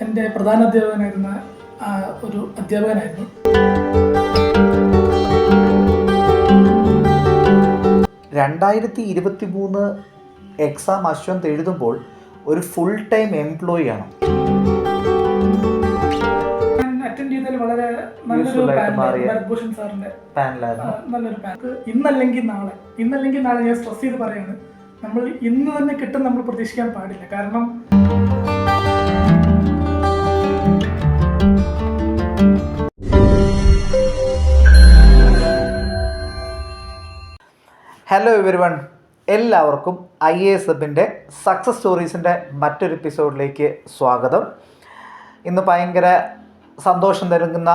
എൻ്റെ പ്രധാന അധ്യാപകനായിരുന്ന ഒരു അധ്യാപകനായിരുന്നു. എക്സാം അശ്വന്ത് എഴുതുമ്പോൾ ഒരു ഫുൾ ടൈം എംപ്ലോയി ആണ്. അറ്റൻഡ് ചെയ്തതിൽ വളരെ നല്ലൊരു ഭരത്ഭൂഷൺ സാറിന്റെ നല്ലൊരു പാക്ക്. ഇന്നല്ലെങ്കിൽ നാളെ ഞാൻ സ്ട്രെസ് ചെയ്ത് പറയാണ്, നമ്മൾ ഇന്ന് തന്നെ കിട്ടും നമ്മൾ പ്രതീക്ഷിക്കാൻ പാടില്ല. കാരണം ഹലോ എവരിവൺ, എല്ലാവർക്കും IAS ഹബിൻ്റെ സക്സസ് സ്റ്റോറീസിൻ്റെ മറ്റൊരു എപ്പിസോഡിലേക്ക് സ്വാഗതം. ഇന്ന് ഭയങ്കര സന്തോഷം നൽകുന്ന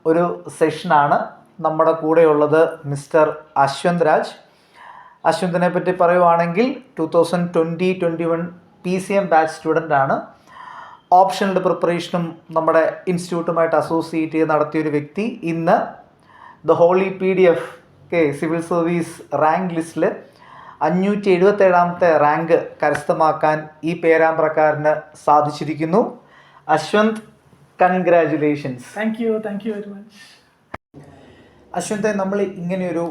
ഒരു സെഷനാണ്. നമ്മുടെ കൂടെയുള്ളത് മിസ്റ്റർ അശ്വന്ത് രാജ്. അശ്വന്തിനെ പറ്റി പറയുവാണെങ്കിൽ 2020-21 PCM ബാച്ച് സ്റ്റുഡൻ്റാണ്. ഓപ്ഷണൽ പ്രിപ്പറേഷനും നമ്മുടെ ഇൻസ്റ്റിറ്റ്യൂട്ടുമായിട്ട് അസോസിയേറ്റ് ചെയ്ത് നടത്തിയൊരു വ്യക്തി. ഇന്ന് the holy PDF civil service rank ലിസ്റ്റിൽ 577ാമത്തെ റാങ്ക് കരസ്ഥമാക്കാൻ ഈ പേരാമ്പ്രക്കാരന് സാധിച്ചിരിക്കുന്നു. Ashwanth, congratulations. Thank you very much. അശ്വന്തെ, നമ്മൾ ഇങ്ങനെയൊരു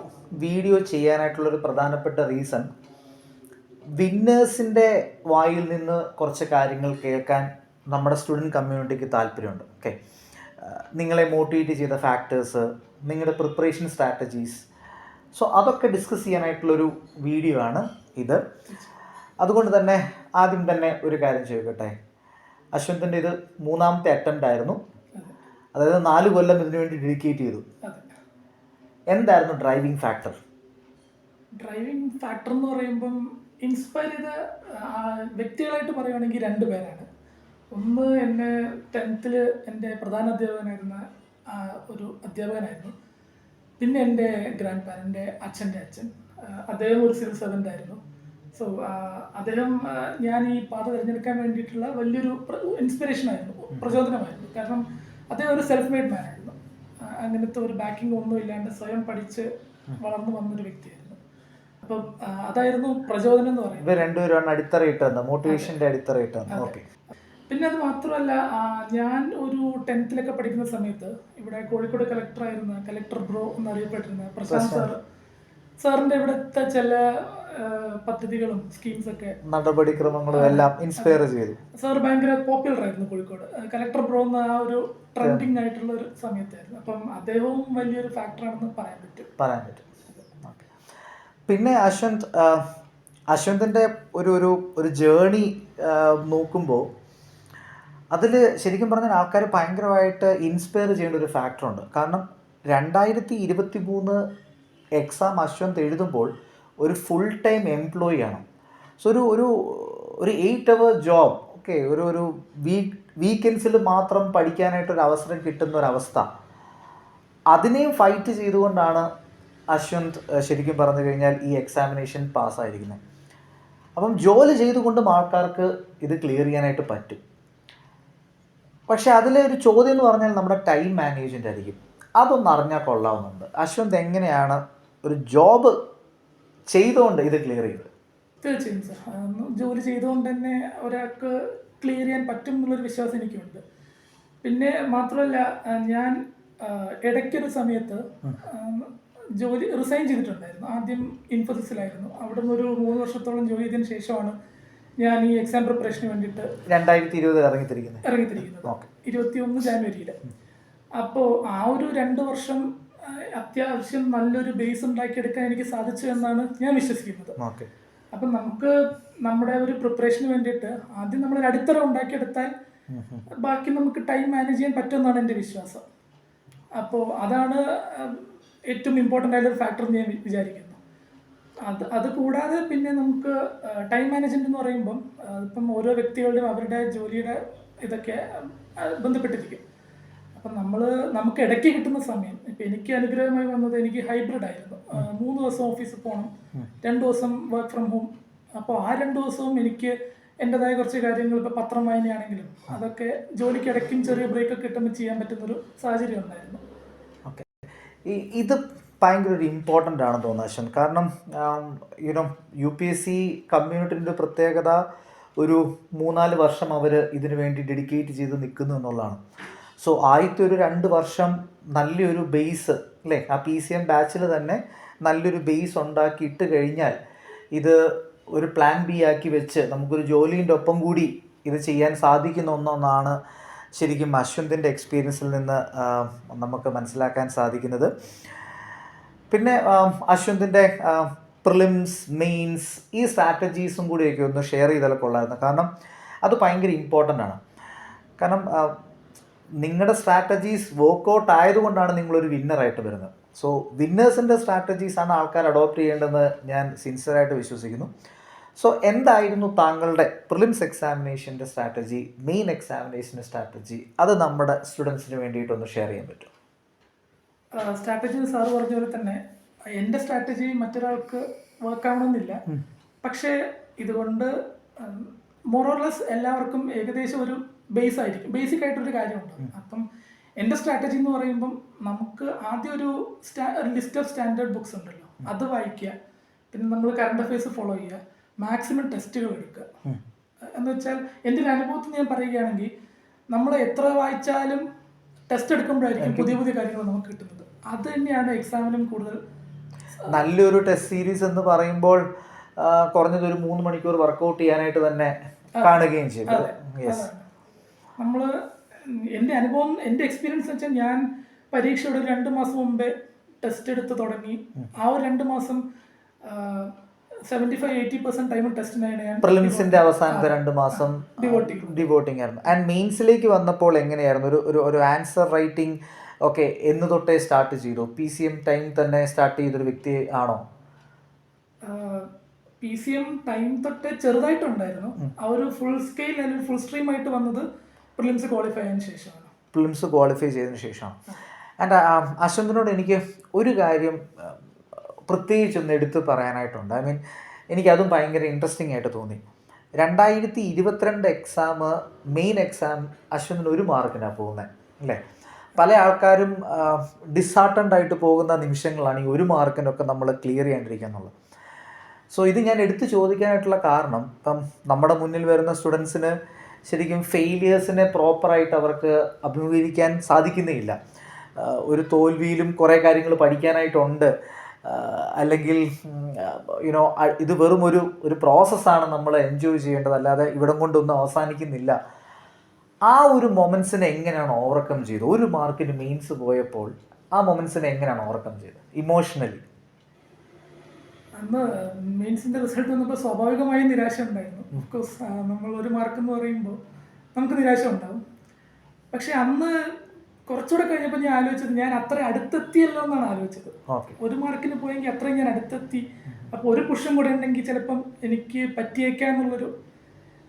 വീഡിയോ ചെയ്യാനായിട്ടുള്ളൊരു പ്രധാനപ്പെട്ട റീസൺ, വിന്നേഴ്സിൻ്റെ വായിൽ നിന്ന് കുറച്ച് കാര്യങ്ങൾ കേൾക്കാൻ നമ്മുടെ സ്റ്റുഡൻറ്റ് കമ്മ്യൂണിറ്റിക്ക് താല്പര്യമുണ്ട്. നിങ്ങളെ മോട്ടിവേറ്റ് ചെയ്ത ഫാക്ടേഴ്സ്, നിങ്ങളുടെ പ്രിപ്പറേഷൻ സ്ട്രാറ്റജീസ്, സോ അതൊക്കെ ഡിസ്കസ് ചെയ്യാനായിട്ടുള്ളൊരു വീഡിയോ ആണ് ഇത്. അതുകൊണ്ട് തന്നെ ആദ്യം തന്നെ ഒരു കാര്യം ചോദിക്കട്ടെ, അശ്വന്തിൻ്റെ ഇത് 3ാമത്തെ അറ്റംപ്റ്റ് ആയിരുന്നു, അതായത് 4 കൊല്ലം ഇതിനു വേണ്ടി ഡെഡിക്കേറ്റ് ചെയ്തു. എന്തായിരുന്നു ഡ്രൈവിംഗ് ഫാക്ടർ? ഡ്രൈവിംഗ് ഫാക്ടർ എന്ന് പറയുമ്പം ഇൻസ്പയർ ചെയ്ത വ്യക്തികളായിട്ട് പറയുകയാണെങ്കിൽ 2 പേരാണ്. ഒന്ന്, എന്നെ 10th എൻ്റെ പ്രധാന അധ്യാപകനായിരുന്ന ഒരു അധ്യാപകനായിരുന്നു. പിന്നെ എൻ്റെ ഗ്രാൻഡ് പാരൻ്റെ അച്ഛൻ്റെ അച്ഛൻ, അദ്ദേഹം ഒരു സിവിൽ സർവൻ്റ് ആയിരുന്നു. സോ അദ്ദേഹം ഞാൻ ഈ പാത തിരഞ്ഞെടുക്കാൻ വേണ്ടിയിട്ടുള്ള വലിയൊരു ഇൻസ്പിറേഷൻ ആയിരുന്നു, പ്രചോദനമായിരുന്നു. കാരണം അദ്ദേഹം ഒരു സെൽഫ് മെയ്ഡ് മാൻ ആയിരുന്നു. അങ്ങനത്തെ ഒരു ബാക്കിംഗ് ഒന്നും ഇല്ലാണ്ട് സ്വയം പഠിച്ച് വളർന്നു വന്നൊരു വ്യക്തിയായിരുന്നു. അപ്പം അതായിരുന്നു പ്രചോദനം എന്ന് പറയുന്നത്. രണ്ടുപേരും അടിത്തറയിട്ടത്, മോട്ടിവേഷൻ്റെ അടിത്തറയിട്ടത്. ഓക്കെ. പിന്നെ അത് മാത്രമല്ല, ഞാൻ ഒരു 10th പഠിക്കുന്ന സമയത്ത് ഇവിടെ കോഴിക്കോട് കളക്ടർ ബ്രോ എന്നറിയപ്പെട്ടിരുന്ന പ്രശാന്ത് സാറിന്റെ ഇവിടുത്തെ ചില പദ്ധതികളും സ്കീംസ് ഒക്കെ, നടപടിക്രമങ്ങളും എല്ലാം ഇൻസ്പയർ ചെയ്തു. സാർ ഭയങ്കര പോപ്പുലർ ആയിരുന്നു കോഴിക്കോട്. കളക്ടർ ബ്രോ എന്ന ആ ഒരു ട്രെൻഡിങ് ആയിട്ടുള്ള ഒരു സമയത്തായിരുന്നു. അപ്പം അദ്ദേഹവും വലിയൊരു ഫാക്ടറാണെന്ന് പറയാൻ പറ്റും. പിന്നെ അശ്വന്തിൻ്റെ ഒരു ജേണി നോക്കുമ്പോൾ അതിൽ ശരിക്കും പറഞ്ഞാൽ ആൾക്കാർ ഭയങ്കരമായിട്ട് ഇൻസ്പയർ ചെയ്യേണ്ട ഒരു ഫാക്ടറുണ്ട്. കാരണം 2023 എക്സാം അശ്വന്ത് എഴുതുമ്പോൾ ഒരു ഫുൾ ടൈം എംപ്ലോയി ആണ്. സോ ഒരു 8 hour ജോബ്, ഒരു വീക്കെൻഡ്സിൽ മാത്രം പഠിക്കാനായിട്ടൊരു അവസരം കിട്ടുന്ന ഒരവസ്ഥ, അതിനെയും ഫൈറ്റ് ചെയ്തുകൊണ്ടാണ് അശ്വന്ത് ശരിക്കും പറഞ്ഞു കഴിഞ്ഞാൽ ഈ എക്സാമിനേഷൻ പാസ്സായിരിക്കുന്നത്. അപ്പം ജോലി ചെയ്തുകൊണ്ടും ആൾക്കാർക്ക് ഇത് ക്ലിയർ ചെയ്യാനായിട്ട് പറ്റും. പക്ഷെ അതിലെ ഒരു ചോദ്യം എന്ന് പറഞ്ഞാൽ നമ്മുടെ ടൈം മാനേജ്മെൻ്റ് ആയിരിക്കും. അതൊന്ന് അറിഞ്ഞാൽ കൊള്ളാവുന്നുണ്ട്. അശ്വന്ത് എങ്ങനെയാണ് ഒരു ജോബ് ചെയ്തുകൊണ്ട് ഇത് ക്ലിയർ ചെയ്തത്? തീർച്ചയായും സാർ, ജോലി ചെയ്തുകൊണ്ട് തന്നെ ഒരാൾക്ക് ക്ലിയർ ചെയ്യാൻ പറ്റും എന്നുള്ളൊരു വിശ്വാസം എനിക്കുണ്ട്. പിന്നെ മാത്രമല്ല, ഞാൻ ഇടയ്ക്കൊരു സമയത്ത് ജോലി റിസൈൻ ചെയ്തിട്ടുണ്ടായിരുന്നു. ആദ്യം ഇൻഫോസിസിലായിരുന്നു. അവിടെ നിന്ന് ഒരു 3 വർഷത്തോളം ജോലി ചെയ്തതിന് ശേഷമാണ് ഞാൻ ഈ എക്സാം പ്രിപ്പറേഷന് വേണ്ടിയിട്ട് 2020 ഇറങ്ങിത്തിരിക്കുന്നത് 21 ജാനുവരിയിൽ. അപ്പോൾ ആ ഒരു 2 വർഷം അത്യാവശ്യം നല്ലൊരു ബേസ് ഉണ്ടാക്കിയെടുക്കാൻ എനിക്ക് സാധിച്ചു എന്നാണ് ഞാൻ വിശ്വസിക്കുന്നത്. അപ്പം നമുക്ക് നമ്മുടെ ഒരു പ്രിപ്പറേഷന് വേണ്ടിയിട്ട് ആദ്യം നമ്മളൊരു അടിത്തറ ഉണ്ടാക്കിയെടുത്താൽ ബാക്കി നമുക്ക് ടൈം മാനേജ് ചെയ്യാൻ പറ്റുമെന്നാണ് എൻ്റെ വിശ്വാസം. അപ്പോൾ അതാണ് ഏറ്റവും ഇമ്പോർട്ടൻ്റ് ആയിട്ടുള്ള ഫാക്ടർ എന്ന് ഞാൻ വിചാരിക്കുന്നു. അത് കൂടാതെ പിന്നെ നമുക്ക് ടൈം മാനേജ്മെൻറ്റ് എന്ന് പറയുമ്പം ഇപ്പം ഓരോ വ്യക്തികളുടെയും അവരുടെ ജോലിയുടെ ഇതൊക്കെ ബന്ധപ്പെട്ടിരിക്കും. അപ്പം നമുക്ക് ഇടയ്ക്ക് കിട്ടുന്ന സമയം, ഇപ്പം എനിക്ക് അനുഗ്രഹമായി വന്നത്, എനിക്ക് ഹൈബ്രിഡ് ആയിരുന്നു. 3 ദിവസം ഓഫീസിൽ പോകണം, 2 ദിവസം വർക്ക് ഫ്രം ഹോം. അപ്പോൾ ആ 2 ദിവസവും എനിക്ക് എൻ്റെതായ കുറച്ച് കാര്യങ്ങൾ, ഇപ്പോൾ പത്രം വായനയാണെങ്കിലും അതൊക്കെ ജോലിക്ക് ഇടയ്ക്കും ചെറിയ ബ്രേക്കൊക്കെ കിട്ടുമ്പോൾ ചെയ്യാൻ പറ്റുന്നൊരു സാഹചര്യം ഉണ്ടായിരുന്നു. ഇത് ഭയങ്കര ഒരു ഇമ്പോർട്ടൻ്റ് ആണെന്ന് തോന്നുന്നു അശ്വന്ത്. കാരണം UPSC കമ്മ്യൂണിറ്റിൻ്റെ പ്രത്യേകത, ഒരു 3-4 വർഷം അവർ ഇതിനു വേണ്ടി ഡെഡിക്കേറ്റ് ചെയ്ത് നിൽക്കുന്നു എന്നുള്ളതാണ്. സോ ആദ്യത്തെ ഒരു 2 വർഷം നല്ലൊരു ബേസ് അല്ലേ, ആ PCM ബാച്ചിൽ തന്നെ നല്ലൊരു ബേസ് ഉണ്ടാക്കി ഇട്ട് കഴിഞ്ഞാൽ ഇത് ഒരു പ്ലാൻ ബി ആക്കി വെച്ച് നമുക്കൊരു ജോലീൻ്റെ ഒപ്പം കൂടി ഇത് ചെയ്യാൻ സാധിക്കുന്ന ഒന്നാണ് ശരിക്കും അശ്വന്തിൻ്റെ എക്സ്പീരിയൻസിൽ നിന്ന് നമുക്ക് മനസ്സിലാക്കാൻ സാധിക്കുന്നത്. പിന്നെ അശ്വന്തിൻ്റെ പ്രിലിംസ്, മെയിൻസ് ഈ സ്ട്രാറ്റജീസും കൂടിയൊക്കെ ഒന്ന് ഷെയർ ചെയ്താൽ കൊള്ളായിരുന്നു. കാരണം അത് ഭയങ്കര ഇമ്പോർട്ടൻ്റ് ആണ്. കാരണം നിങ്ങളുടെ സ്ട്രാറ്റജീസ് വർക്കൗട്ട് ആയതുകൊണ്ടാണ് നിങ്ങളൊരു വിന്നറായിട്ട് വരുന്നത്. സോ വിന്നേഴ്സിൻ്റെ സ്ട്രാറ്റജീസാണ് ആൾക്കാർ അഡോപ്റ്റ് ചെയ്യേണ്ടതെന്ന് ഞാൻ സിൻസിയറായിട്ട് വിശ്വസിക്കുന്നു. സോ എന്തായിരുന്നു താങ്കളുടെ പ്രിലിംസ് എക്സാമിനേഷൻ്റെ സ്ട്രാറ്റജി, മെയിൻ എക്സാമിനേഷൻ്റെ സ്ട്രാറ്റജി? അത് നമ്മുടെ സ്റ്റുഡൻസിന് വേണ്ടിയിട്ടൊന്ന് ഷെയർ ചെയ്യാൻ പറ്റും? സ്ട്രാറ്റജി സാറ് പറഞ്ഞ പോലെ തന്നെ എൻ്റെ സ്ട്രാറ്റജി മറ്റൊരാൾക്ക് വർക്ക് ആവണമെന്നില്ല. പക്ഷേ ഇതുകൊണ്ട് മോറോർലെസ് എല്ലാവർക്കും ഏകദേശം ഒരു ബേസ് ആയിരിക്കും, ബേസിക് ആയിട്ടൊരു കാര്യമുണ്ട്. അപ്പം എൻ്റെ സ്ട്രാറ്റജി എന്ന് പറയുമ്പം നമുക്ക് ആദ്യം ഒരു ലിസ്റ്റ് ഓഫ് സ്റ്റാൻഡേർഡ് ബുക്സ് ഉണ്ടല്ലോ, അത് വായിക്കുക. പിന്നെ നമ്മൾ കറണ്ട് അഫയേഴ്സ് ഫോളോ ചെയ്യുക, മാക്സിമം ടെസ്റ്റുകൾ എടുക്കുക. എന്ന് വെച്ചാൽ എൻ്റെ ഒരു അനുഭവത്തിൽ ഞാൻ പറയുകയാണെങ്കിൽ നമ്മൾ എത്ര വായിച്ചാലും ടെസ്റ്റ് എടുക്കുമ്പോഴായിരിക്കും പുതിയ പുതിയ കാര്യങ്ങൾ നമുക്ക് കിട്ടുന്നത്. അത് തന്നെയാണ് എക്സാമിനും കൂടുതൽ. നല്ലൊരു ടെസ്റ്റ് സീരീസ് എന്ന് പറയുമ്പോൾ കുറഞ്ഞത് ഒരു 3 മണിക്കൂർ വർക്കൗട്ട് ചെയ്യാനായിട്ട് തന്നെ കാണുകയും ചെയ്തു. നമ്മൾ എൻ്റെ അനുഭവം, എൻ്റെ എക്സ്പീരിയൻസ് വെച്ചാൽ ഞാൻ പരീക്ഷയുടെ 2 മാസം മുമ്പേ ടെസ്റ്റ് എടുത്ത് തുടങ്ങി. ആ ഒരു 2 മാസം 75-80% ടൈം ടെസ്റ്റിനാണ് ഞാൻ. പ്രിലിംസിന്റെ അവസാനത്തെ 2 മാസം ഡിവോട്ടിംഗ് ആയിരുന്നു. ആൻഡ് മെയിൻസിലേക്ക് വന്നപ്പോൾ എങ്ങനെയായിരുന്നു? ഒരു ആൻസർ റൈറ്റിംഗ് ഒക്കെ എന്ന് തൊട്ടേ സ്റ്റാർട്ട് ചെയ്തു? PCM ടൈം തന്നെ സ്റ്റാർട്ട് ചെയ്തൊരു വ്യക്തി ആണോ? PCM ടൈം തൊട്ടേ ചെറുതായിട്ടുണ്ടായിരുന്നു. ആ ഒരു ഫുൾ സ്കെയിൽ അല്ലെങ്കിൽ ഫുൾ സ്ട്രീം ആയിട്ട് വന്നത് പ്രിലിംസ് ക്വാളിഫൈ ചെയ്തതിന് ശേഷമാണ്. പ്രിലിംസ് ക്വാളിഫൈ ചെയ്തതിന് ശേഷമാണ്. ആൻഡ് അശ്വന്തിനോട് എനിക്ക് ഒരു കാര്യം പ്രത്യേകിച്ചൊന്ന് എടുത്ത് പറയാനായിട്ടുണ്ട്. ഐ മീൻ എനിക്കതും ഭയങ്കര ഇൻട്രസ്റ്റിംഗ് ആയിട്ട് തോന്നി. 2022 എക്സാം, മെയിൻ എക്സാം അശ്വന്തിന് 1 മാർക്കിനാണ് പോകുന്നത് അല്ലേ? പല ആൾക്കാരും ഡിസ്ഹാർട്ടൻഡ് ആയിട്ട് പോകുന്ന നിമിഷങ്ങളാണ് ഈ 1 മാർക്കിനൊക്കെ നമ്മൾ ക്ലിയർ ചെയ്യാണ്ടിരിക്കുക എന്നുള്ളത്. സോ ഇത് ഞാൻ എടുത്ത് ചോദിക്കാനായിട്ടുള്ള കാരണം, ഇപ്പം നമ്മുടെ മുന്നിൽ വരുന്ന സ്റ്റുഡൻസിന് ശരിക്കും ഫെയിലിയേഴ്സിനെ പ്രോപ്പറായിട്ട് അവർക്ക് അഭിമുഖീകരിക്കാൻ സാധിക്കുന്നേയില്ല. ഒരു തോൽവിയിലും കുറേ കാര്യങ്ങൾ പഠിക്കാനായിട്ടുണ്ട്. അല്ലെങ്കിൽ ഇത് വെറും ഒരു പ്രോസസ്സാണ് നമ്മൾ എൻജോയ് ചെയ്യേണ്ടത്, അല്ലാതെ ഇവിടം കൊണ്ടൊന്നും അവസാനിക്കുന്നില്ല. ആ ഒരു മൊമെൻറ്റ്സിനെ എങ്ങനെയാണ് ഓവർകം ചെയ്തത്? 1 മാർക്കിന് മെയിൻസ് പോയപ്പോൾ ആ മൊമെൻറ്റ്സിനെ എങ്ങനെയാണ് ഓവർകം ചെയ്തത് ഇമോഷണലി? അന്ന് മെയിൻസിൻ്റെ റിസൾട്ട് വന്നപ്പോൾ സ്വാഭാവികമായും നിരാശ ഉണ്ടായിരുന്നു. ഓഫ്കോഴ്സ് നമ്മൾ 1 മാർക്ക് എന്ന് പറയുമ്പോൾ നമുക്ക് നിരാശ ഉണ്ടാവും. പക്ഷെ അന്ന് കുറച്ചുകൂടെ കഴിഞ്ഞപ്പോൾ ഞാൻ ആലോചിച്ചത്, ഞാൻ അത്ര അടുത്തെത്തിയല്ലോ എന്നാണ് ആലോചിച്ചത്. 1 മാർക്കിന് പോയെങ്കിൽ അത്രയും ഞാൻ അടുത്തെത്തി. അപ്പോൾ ഒരു പുഷും കൂടെ ഉണ്ടെങ്കിൽ ചിലപ്പം എനിക്ക് പറ്റിയേക്കാന്നുള്ളൊരു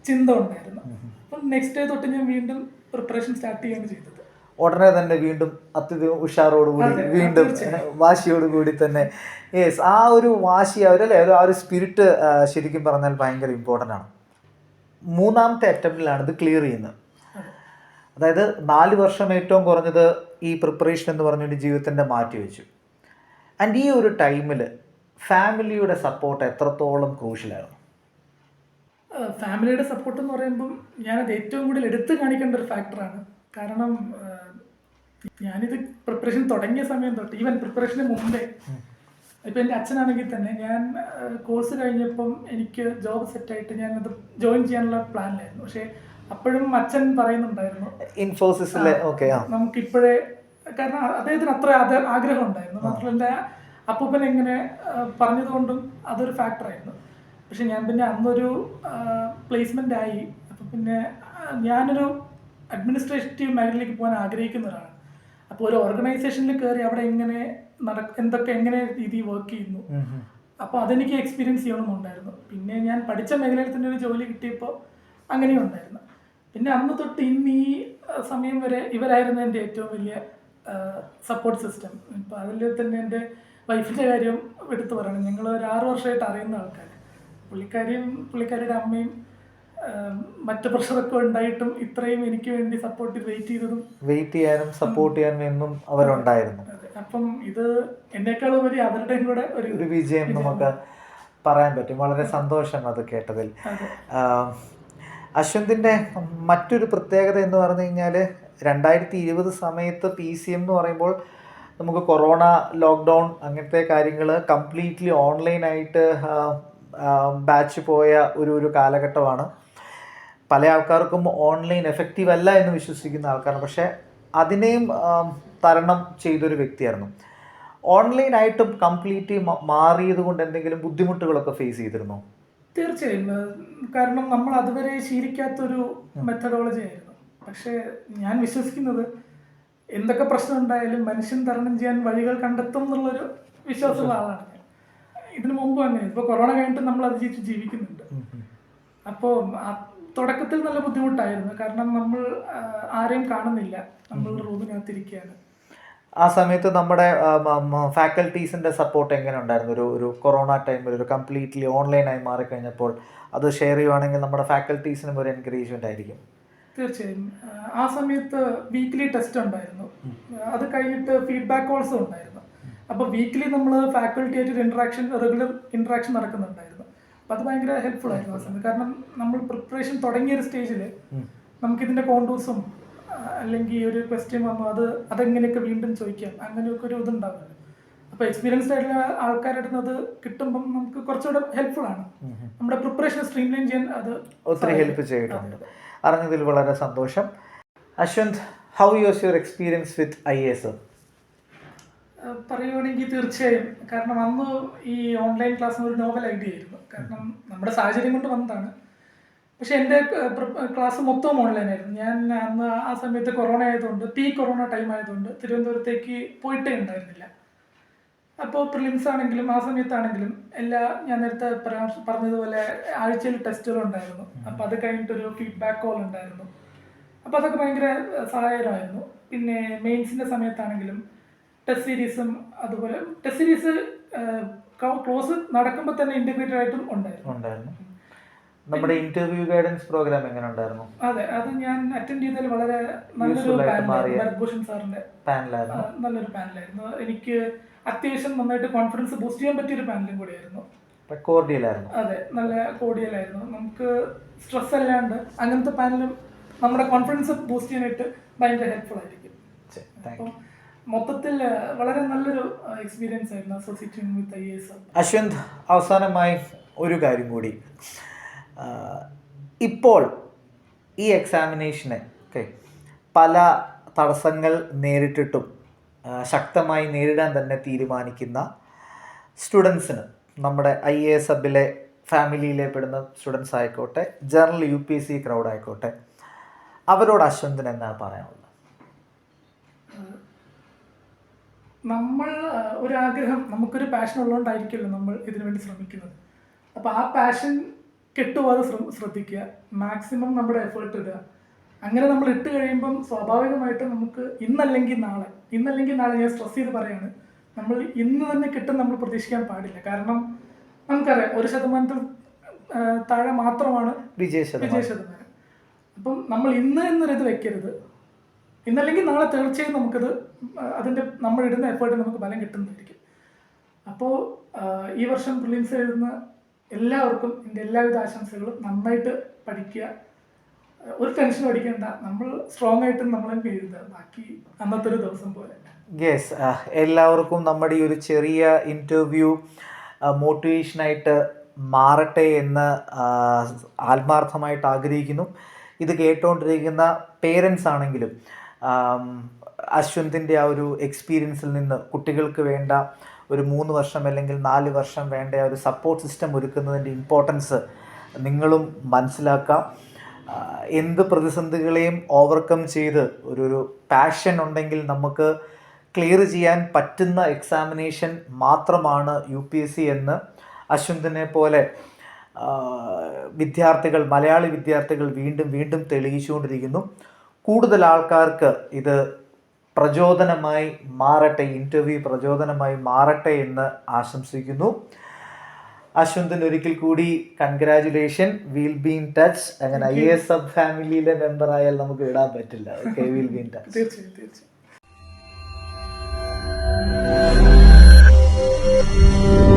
ചിന്ത ഉണ്ടായിരുന്നു. അപ്പം നെക്സ്റ്റ് ഡേ തൊട്ട് ഞാൻ വീണ്ടും പ്രിപ്പറേഷൻ സ്റ്റാർട്ട് ചെയ്യുകയാണ് ചെയ്തത്. ഉടനെ തന്നെ വീണ്ടും അത്യധികം ഉഷാറോടുകൂടി, വീണ്ടും വാശിയോടുകൂടി തന്നെ. യെസ്, ആ ഒരു വാശി അവരല്ലേ, ആ ഒരു സ്പിരിറ്റ് ശരിക്കും പറഞ്ഞാൽ ഭയങ്കര ഇമ്പോർട്ടൻ്റ് ആണ്. 3ാമത്തെ അറ്റംപ്റ്റിലാണ് ഇത് ക്ലിയർ ചെയ്യുന്നത്. അതായത് 4 വർഷം ഏറ്റവും കുറഞ്ഞത് ഈ പ്രിപ്പറേഷൻ എന്ന് പറഞ്ഞൊരു ജീവിതത്തിൻ്റെ മാറ്റി വെച്ചു. ആൻഡ് ഈ ഒരു ടൈമിൽ ഫാമിലിയുടെ സപ്പോർട്ട് എത്രത്തോളം ക്രൂഷ്യലായിരുന്നു? ഫാമിലിയുടെ സപ്പോർട്ട് എന്ന് പറയുമ്പം ഞാനത് ഏറ്റവും കൂടുതൽ എടുത്തു കാണിക്കേണ്ട ഒരു ഫാക്ടറാണ്. കാരണം ഞാനിത് പ്രിപ്പറേഷൻ തുടങ്ങിയ സമയം തൊട്ട്, ഈവൻ പ്രിപ്പറേഷന് മുമ്പേ, ഇപ്പം എൻ്റെ അച്ഛനാണെങ്കിൽ തന്നെ, ഞാൻ കോഴ്സ് കഴിഞ്ഞപ്പം എനിക്ക് ജോബ് സെറ്റായിട്ട് ഞാനത് ജോയിൻ ചെയ്യാനുള്ള പ്ലാനിലായിരുന്നു. പക്ഷേ അപ്പോഴും അച്ഛൻ പറയുന്നുണ്ടായിരുന്നു ഇൻഫോസിസിലെ നമുക്കിപ്പോഴേ, കാരണം അദ്ദേഹത്തിന് അത്ര ആഗ്രഹം ഉണ്ടായിരുന്നു. മാത്രമല്ല എൻ്റെ അപ്പൂപ്പൻ എങ്ങനെ പറഞ്ഞതുകൊണ്ടും അതൊരു ഫാക്ടറായിരുന്നു. പക്ഷെ ഞാൻ പിന്നെ അന്നൊരു പ്ലേസ്മെൻ്റ് ആയി. അപ്പം പിന്നെ ഞാനൊരു അഡ്മിനിസ്ട്രേറ്റീവ് മേഖലയിലേക്ക് പോകാൻ ആഗ്രഹിക്കുന്ന ഒരാളാണ്. അപ്പോൾ ഒരു ഓർഗനൈസേഷനിൽ കയറി അവിടെ എങ്ങനെ രീതി വർക്ക് ചെയ്യുന്നു, അപ്പോൾ അതെനിക്ക് എക്സ്പീരിയൻസ് ചെയ്യണമെന്നുണ്ടായിരുന്നു. പിന്നെ ഞാൻ പഠിച്ച മേഖലയിൽ തന്നെ ഒരു ജോലി കിട്ടിയപ്പോൾ അങ്ങനെയും ഉണ്ടായിരുന്നു. പിന്നെ അന്ന് തൊട്ട് ഇന്ന് ഈ സമയം വരെ ഇവരായിരുന്നു എൻ്റെ ഏറ്റവും വലിയ സപ്പോർട്ട് സിസ്റ്റം. ഇപ്പോൾ അതിൽ തന്നെ എൻ്റെ വൈഫിൻ്റെ കാര്യം എടുത്തു പറയണം. ഞങ്ങൾ ഒരു 6 വർഷമായിട്ട് അറിയുന്ന ആൾക്കാർ. പുള്ളിക്കാരിയുടെ അമ്മയും മറ്റു പ്രഷറൊക്കെ ഉണ്ടായിട്ടും ഇത്രയും എനിക്ക് വേണ്ടി സപ്പോർട്ട് വെയിറ്റ് ചെയ്യാനും സപ്പോർട്ട് ചെയ്യാനും എന്നും അവരുണ്ടായിരുന്നു. അപ്പം ഇത് എന്നേക്കാളും ഉപരി അവരുടെയും കൂടെ ഒരു വിജയം നമുക്ക് പറയാൻ പറ്റും. വളരെ സന്തോഷം അത് കേട്ടതിൽ. അശ്വന്തിൻ്റെ മറ്റൊരു പ്രത്യേകത എന്ന് പറഞ്ഞു കഴിഞ്ഞാൽ 2020 സമയത്ത് PCM എന്ന് പറയുമ്പോൾ നമുക്ക് കൊറോണ ലോക്ക്ഡൗൺ അങ്ങനത്തെ കാര്യങ്ങൾ കംപ്ലീറ്റ്ലി ഓൺലൈനായിട്ട് ബാച്ച് പോയ ഒരു കാലഘട്ടമാണ്. പല ആൾക്കാർക്കും ഓൺലൈൻ എഫക്റ്റീവ് അല്ല എന്ന് വിശ്വസിക്കുന്ന ആൾക്കാരാണ്. പക്ഷേ അതിനെയും തരണം ചെയ്തൊരു വ്യക്തിയായിരുന്നു. ഓൺലൈനായിട്ടും കംപ്ലീറ്റ്ലി മാറിയത് കൊണ്ട് എന്തെങ്കിലും ബുദ്ധിമുട്ടുകളൊക്കെ ഫേസ് ചെയ്തിരുന്നോ? തീർച്ചയായും. കാരണം നമ്മൾ അതുവരെ ശീലിക്കാത്തൊരു മെത്തഡോളജി ആയിരുന്നു. പക്ഷേ ഞാൻ വിശ്വസിക്കുന്നത് എന്തൊക്കെ പ്രശ്നം ഉണ്ടായാലും മനുഷ്യൻ തരണം ചെയ്യാൻ വഴികൾ കണ്ടെത്തും എന്നുള്ളൊരു വിശ്വാസമുള്ള ആളാണ് ഞാൻ. ഇതിനു മുമ്പ് തന്നെ ഇപ്പോൾ കൊറോണ കഴിഞ്ഞിട്ട് നമ്മൾ അത് ജീവിക്കുന്നുണ്ട്. അപ്പോൾ തുടക്കത്തിൽ നല്ല ബുദ്ധിമുട്ടായിരുന്നു. കാരണം നമ്മൾ ആരെയും കാണുന്നില്ല, നമ്മൾ റൂമിനകത്തിരിക്കുകയാണ്. ആ സമയത്ത് നമ്മുടെ ഫാക്കൽറ്റീസിൻ്റെ സപ്പോർട്ട് എങ്ങനെ ഉണ്ടായിരുന്നു? ഒരു കൊറോണ ടൈമിൽ ഒരു കംപ്ലീറ്റ്ലി ഓൺലൈനായി മാറിക്കഴിഞ്ഞപ്പോൾ അത് ഷെയർ ചെയ്യുവാണെങ്കിൽ നമ്മുടെ ഫാക്കൽറ്റീസിനും ഒരു എൻകറേജ്മെൻ്റ് ആയിരിക്കും. തീർച്ചയായും. ആ സമയത്ത് വീക്ക്ലി ടെസ്റ്റ് ഉണ്ടായിരുന്നു. അത് കഴിഞ്ഞിട്ട് ഫീഡ്ബാക്ക് കോൾസും ഉണ്ടായിരുന്നു. അപ്പോൾ വീക്ക്ലി നമ്മൾ ഫാക്കൽറ്റി ആയിട്ട് റെഗുലർ ഇൻട്രാക്ഷൻ നടക്കുന്നുണ്ടായിരുന്നു. അപ്പോൾ അത് ഭയങ്കര ഹെൽപ്ഫുൾ ആയിരുന്നു ആ സമയത്ത്. കാരണം നമ്മൾ പ്രിപ്പറേഷൻ തുടങ്ങിയ ഒരു സ്റ്റേജിൽ നമുക്കിതിൻ്റെ കോണ്ടൂസും അല്ലെങ്കിൽ ഒരു ക്വസ്റ്റ്യൻ വന്നു അതെങ്ങനെയൊക്കെ വീണ്ടും ചോദിക്കാം, അങ്ങനെയൊക്കെ ഒരു ഇതുണ്ടാവില്ല. അപ്പോൾ എക്സ്പീരിയൻസ്ഡ് ആയിട്ടുള്ള ആൾക്കാരുടെ അടുത്ത് അത് കിട്ടുമ്പം നമുക്ക് കുറച്ചുകൂടെ ഹെൽപ്ഫുൾ ആണ്. നമ്മുടെ പ്രിപ്പറേഷൻ സ്ട്രീംലൈൻ ചെയ്യാൻ അത് ഒത്തിരി ഹെൽപ്പ് ചെയ്തിട്ടുണ്ട്. അറിഞ്ഞതിൽ വളരെ സന്തോഷം. Ashwanth, how was your experience with IAS? പറയുകയാണെങ്കിൽ തീർച്ചയായും. കാരണം അന്ന് ഈ ഓൺലൈൻ ക്ലാസ് ഒരു നോവൽ ഐഡിയ ആയിരുന്നു. കാരണം നമ്മുടെ സാഹചര്യം കൊണ്ട് വന്നതാണ്. പക്ഷെ എൻ്റെ ക്ലാസ് മൊത്തം ഓൺലൈനായിരുന്നു. ഞാൻ അന്ന് ആ സമയത്ത് കൊറോണ ആയതുകൊണ്ട് കൊറോണ ടൈം ആയതുകൊണ്ട് തിരുവനന്തപുരത്തേക്ക് പോയിട്ടേ ഉണ്ടായിരുന്നില്ല. അപ്പോൾ പ്രിലിംസ് ആണെങ്കിലും ആ സമയത്താണെങ്കിലും ഞാൻ നേരത്തെ പറഞ്ഞതുപോലെ ആഴ്ചയിൽ ടെസ്റ്റുകൾ ഉണ്ടായിരുന്നു. അപ്പോൾ അത് കഴിഞ്ഞിട്ടൊരു ഫീഡ്ബാക്ക് കോൾ ഉണ്ടായിരുന്നു. അപ്പോൾ അതൊക്കെ ഭയങ്കര സഹായകരമായിരുന്നു. പിന്നെ മെയിൻസിൻ്റെ സമയത്താണെങ്കിലും ടെസ്റ്റ് സീരീസും അതുപോലെ ടെസ്റ്റ് സീരീസ് ക്ലോസ് നടക്കുമ്പോൾ തന്നെ ഇൻറ്റഗ്രേറ്റഡ് ആയിട്ടും ഉണ്ടായിരുന്നു. നമ്മുടെ ഇന്റർവ്യൂ ഗൈഡൻസ് പ്രോഗ്രാം എങ്ങനെ ഉണ്ടായിരുന്നു? അതെ, അത് ഞാൻ അറ്റൻഡ് ചെയ്തതിൽ വളരെ നല്ലൊരു പാനലായിരുന്നു. സാറിന്റെ നല്ലൊരു പാനലായിരുന്നു. എനിക്ക് അത്യാവശ്യം നന്നായിട്ട് കോൺഫിഡൻസ് ബൂസ്റ്റ് ചെയ്യാൻ പറ്റിയൊരു പാനലും കൂടിയായിരുന്നു. അതെ, നല്ല കോഡിയലായിരുന്നു. നമുക്ക് സ്ട്രെസ് അല്ലാണ്ട് അങ്ങനത്തെ പാനലും നമ്മുടെ കോൺഫിഡൻസ് ബൂസ്റ്റ് ചെയ്യാനായിട്ട് ഭയങ്കര ഹെൽപ്ഫുൾ ആയിരിക്കും. അപ്പം മൊത്തത്തിൽ വളരെ നല്ലൊരു എക്സ്പീരിയൻസ് ആയിരുന്നു അസോസിയേറ്റിംഗ് വിത്ത് IAS. അശ്വന്ത്, അവസാനമായി ഒരു കാര്യം കൂടി. ഇപ്പോൾ ഈ എക്സാമിനേഷന് പല തടസ്സങ്ങൾ നേരിട്ടിട്ടും ശക്തമായി നേരിടാൻ തന്നെ തീരുമാനിക്കുന്ന സ്റ്റുഡൻസിന്, നമ്മുടെ IAS സബിലെ ഫാമിലിയിലെ പെടുന്ന സ്റ്റുഡൻസ് ആയിക്കോട്ടെ, ജനറൽ UPSC ക്രൗഡ് ആയിക്കോട്ടെ, അവരോട് അശ്വന്തിന് എന്താണ് പറയാനുള്ളത്? നമ്മൾ ഒരാഗ്രഹം, നമുക്കൊരു പാഷൻ ഉള്ളതുകൊണ്ടായിരിക്കുമല്ലോ നമ്മൾ ഇതിനു വേണ്ടി ശ്രമിക്കുന്നത്. അപ്പോൾ ആ പാഷൻ കെട്ടുപോകാതെ ശ്രദ്ധിക്കുക, മാക്സിമം നമ്മുടെ എഫേർട്ട് ഇടുക. അങ്ങനെ നമ്മൾ ഇട്ട് കഴിയുമ്പം സ്വാഭാവികമായിട്ടും നമുക്ക് ഇന്നല്ലെങ്കിൽ നാളെ ഞാൻ സ്ട്രെസ് ചെയ്ത് പറയാണ്, നമ്മൾ ഇന്ന് തന്നെ കിട്ടും നമ്മൾ പ്രതീക്ഷിക്കാൻ പാടില്ല. കാരണം നമുക്കറിയാം 1% താഴെ മാത്രമാണ് വിജയശതമാനം. അപ്പം നമ്മൾ ഇന്ന് എന്നൊരിത് വെക്കരുത്. ഇന്നല്ലെങ്കിൽ നാളെ തീർച്ചയായും നമുക്കത് നമ്മളിടുന്ന എഫേർട്ട് നമുക്ക് ബലം കിട്ടുന്നതായിരിക്കും. അപ്പോൾ ഈ വർഷം പ്രിലിംസ് എഴുതുന്ന എല്ലാവർക്കും എൻ്റെ എല്ലാവിധ ആശംസകളും. നന്നായിട്ട് പഠിക്കുക, ഒരു ടെൻഷനും അടിക്കേണ്ട. നമ്മൾ സ്ട്രോങ് ആയിട്ട് നമ്മളെ എഴുതുക, ബാക്കി അന്നത്തെ ഒരു ദിവസം പോലെ. യെസ്, എല്ലാവർക്കും നമ്മുടെ ഈ ഒരു ചെറിയ ഇൻ്റർവ്യൂ മോട്ടിവേഷനായിട്ട് മാറട്ടെ എന്ന് ആത്മാർത്ഥമായിട്ട് ആഗ്രഹിക്കുന്നു. ഇത് കേട്ടുകൊണ്ടിരിക്കുന്ന പേരൻസ് ആണെങ്കിലും അശ്വന്തിൻ്റെ ആ ഒരു എക്സ്പീരിയൻസിൽ നിന്ന് കുട്ടികൾക്ക് വേണ്ട ഒരു 3 വർഷം അല്ലെങ്കിൽ 4 വർഷം വേണ്ട ഒരു സപ്പോർട്ട് സിസ്റ്റം ഒരുക്കുന്നതിൻ്റെ ഇമ്പോർട്ടൻസ് നിങ്ങളും മനസ്സിലാക്കാം. എന്ത് പ്രതിസന്ധികളെയും ഓവർകം ചെയ്ത് ഒരു പാഷൻ ഉണ്ടെങ്കിൽ നമുക്ക് ക്ലിയർ ചെയ്യാൻ പറ്റുന്ന എക്സാമിനേഷൻ മാത്രമാണ് UPSC എന്ന് അശ്വന്തിനെ പോലെ മലയാളി വിദ്യാർത്ഥികൾ വീണ്ടും തെളിയിച്ചുകൊണ്ടിരിക്കുന്നു. കൂടുതൽ ആൾക്കാർക്ക് ഇത് പ്രചോദനമായി മാറട്ടെ, ഇൻ്റർവ്യൂ പ്രചോദനമായി മാറട്ടെ എന്ന് ആശംസിക്കുന്നു. അശ്വന്തിന് ഒരിക്കൽ കൂടി congratulation. Will be in touch. അങ്ങനെ IAS സബ് ഫാമിലിയിലെ മെമ്പറായാൽ നമുക്ക് ഇടാൻ പറ്റില്ല. Okay, will be in touch. തീർച്ചയായും.